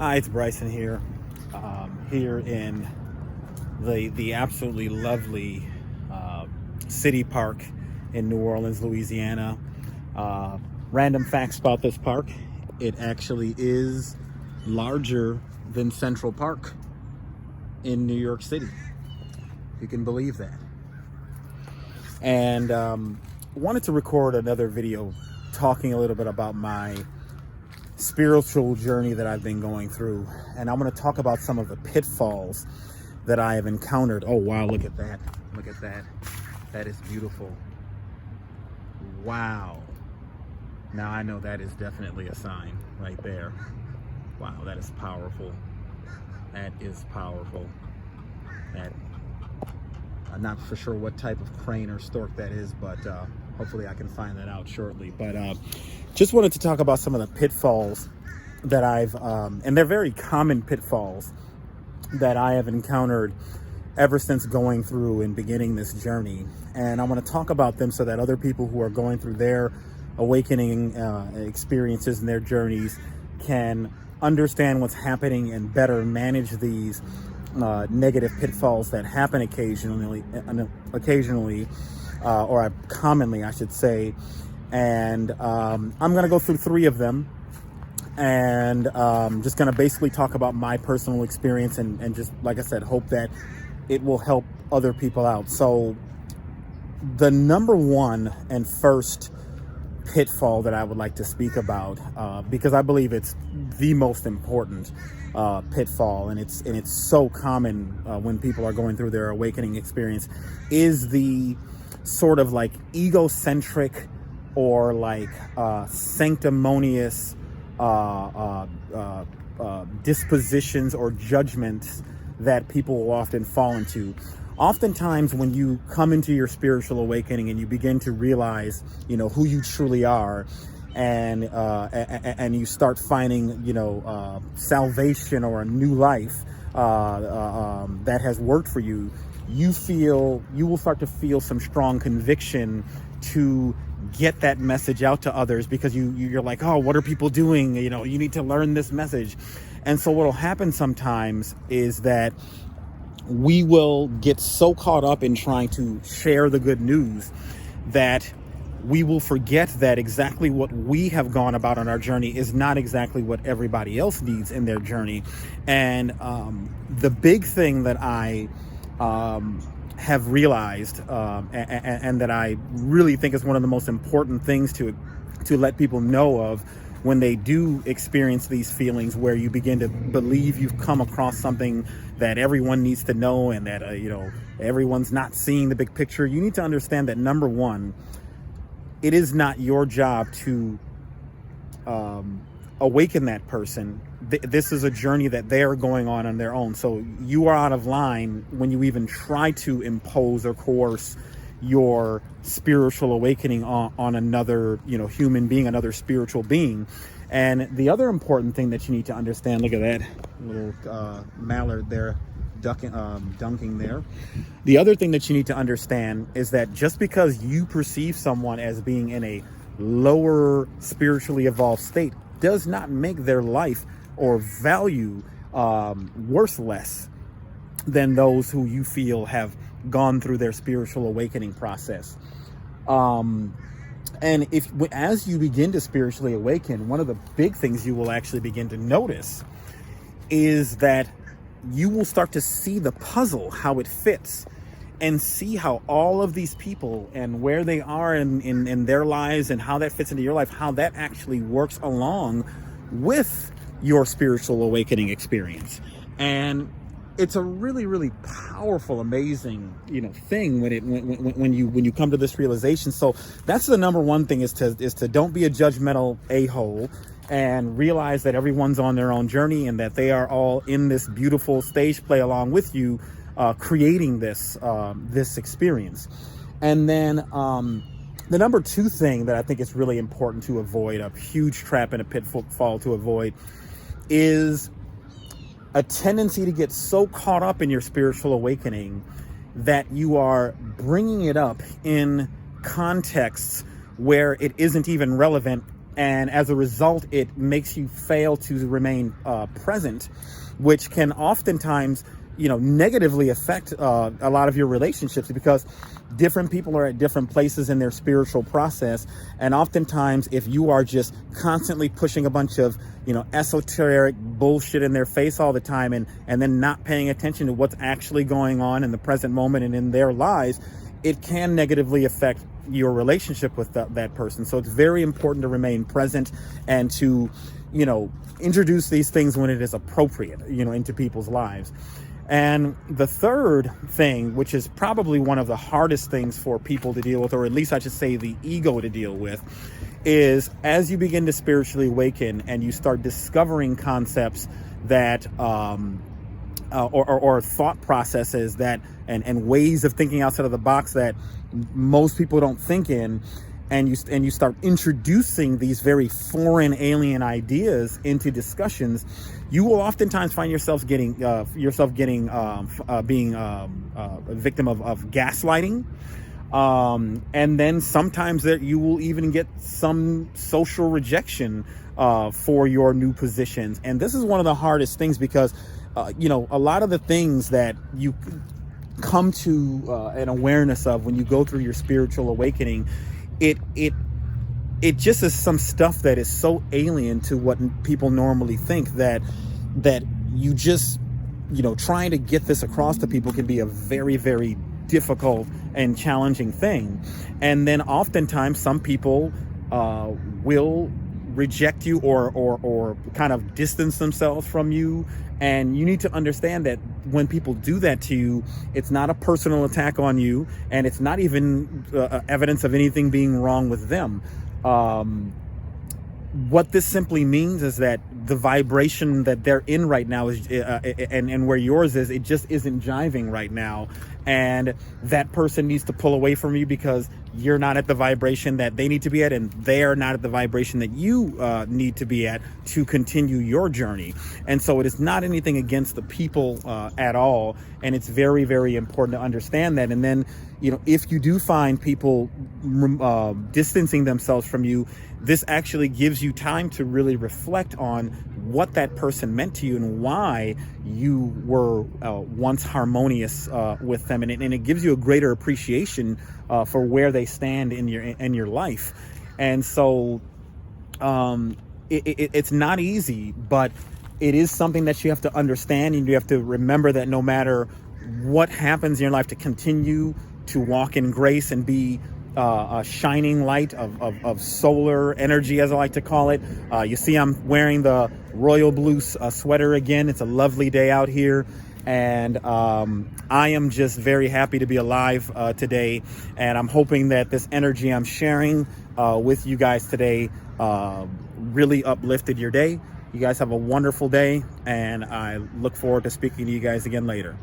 Hi, it's Bryson here. Here in the absolutely lovely city park in New Orleans, Louisiana. Random facts about this park: it actually is larger than Central Park in New York City. You can believe that. And wanted to record another video talking a little bit about my spiritual journey that I've been going through, and I'm going to talk about some of the pitfalls that I have encountered. Oh wow, look at that, that is beautiful. Wow, now I know that is definitely a sign right there. Wow, that is powerful. That is powerful. That I'm not for sure what type of crane or stork that is, but hopefully I can find that out shortly. But just wanted to talk about some of the pitfalls that I've, and they're very common pitfalls that I have encountered ever since going through and beginning this journey. And I want to talk about them so that other people who are going through their awakening experiences and their journeys can understand what's happening and better manage these negative pitfalls that happen occasionally, or commonly, I should say. And I'm going to go through three of them, and just going to basically talk about my personal experience and just, like I said, hope that it will help other people out. So the number one and first pitfall that I would like to speak about, because I believe it's the most important pitfall, and it's so common when people are going through their awakening experience, is the sort of like egocentric or like sanctimonious dispositions or judgments that people will often fall into. Oftentimes when you come into your spiritual awakening and you begin to realize, who you truly are, and you start finding, salvation or a new life that has worked for you, you will start to feel some strong conviction to get that message out to others, because you're like, oh, what are people doing? You need to learn this message. And so what will happen sometimes is that we will get so caught up in trying to share the good news that we will forget that exactly what we have gone about on our journey is not exactly what everybody else needs in their journey. And the big thing that I have realized, and that I really think is one of the most important things to let people know of when they do experience these feelings, where you begin to believe you've come across something that everyone needs to know, and that everyone's not seeing the big picture. You need to understand that, number one, it is not your job to awaken that person. This is a journey that they are going on their own. So you are out of line when you even try to impose or coerce your spiritual awakening on another, human being, another spiritual being. And the other important thing that you need to understand, look at that little mallard there dunking there. The other thing that you need to understand is that just because you perceive someone as being in a lower spiritually evolved state does not make their life or value worthless than those who you feel have gone through their spiritual awakening process. And as you begin to spiritually awaken, one of the big things you will actually begin to notice is that you will start to see the puzzle, how it fits, and see how all of these people and where they are in their lives and how that fits into your life, how that actually works along with your spiritual awakening experience. And it's a really, really powerful, amazing, thing when you come to this realization. So that's the number one thing, is to don't be a judgmental a-hole, and realize that everyone's on their own journey, and that they are all in this beautiful stage play along with you, creating this experience. And then the number two thing that I think is really important to avoid, a huge trap and a pitfall to avoid, is a tendency to get so caught up in your spiritual awakening that you are bringing it up in contexts where it isn't even relevant And as a result, it makes you fail to remain present, which can oftentimes, negatively affect a lot of your relationships, because different people are at different places in their spiritual process. And oftentimes, if you are just constantly pushing a bunch of, esoteric bullshit in their face all the time, and then not paying attention to what's actually going on in the present moment and in their lives, it can negatively affect your relationship with that person. So it's very important to remain present and to, introduce these things when it is appropriate, into people's lives. And the third thing, which is probably one of the hardest things for people to deal with, or at least I should say the ego to deal with, is as you begin to spiritually awaken and you start discovering concepts that or thought processes that and ways of thinking outside of the box that most people don't think in, and you start introducing these very foreign, alien ideas into discussions, you will oftentimes find yourself being a victim of gaslighting. And then sometimes that you will even get some social rejection for your new positions. And this is one of the hardest things, because a lot of the things that you come to an awareness of when you go through your spiritual awakening, it just is some stuff that is so alien to what people normally think that you just, trying to get this across to people can be a very, very difficult and challenging thing. And then oftentimes some people will reject you or kind of distance themselves from you. And you need to understand that when people do that to you, it's not a personal attack on you, and it's not even evidence of anything being wrong with them. What this simply means is that the vibration that they're in right now is, and where yours is, it just isn't jiving right now. And that person needs to pull away from you because you're not at the vibration that they need to be at, and they're not at the vibration that you need to be at to continue your journey. And so it is not anything against the people at all. And it's very, very important to understand that. And then, if you do find people distancing themselves from you, this actually gives you time to really reflect on what that person meant to you and why you were once harmonious with them, and it gives you a greater appreciation for where they stand in your life. And so it's not easy, but it is something that you have to understand, and you have to remember that no matter what happens in your life, to continue to walk in grace and be a shining light of solar energy, as I like to call it. You see, I'm wearing the royal blue sweater again. It's a lovely day out here, and I am just very happy to be alive today. And I'm hoping that this energy I'm sharing with you guys today really uplifted your day. You guys have a wonderful day, and I look forward to speaking to you guys again later.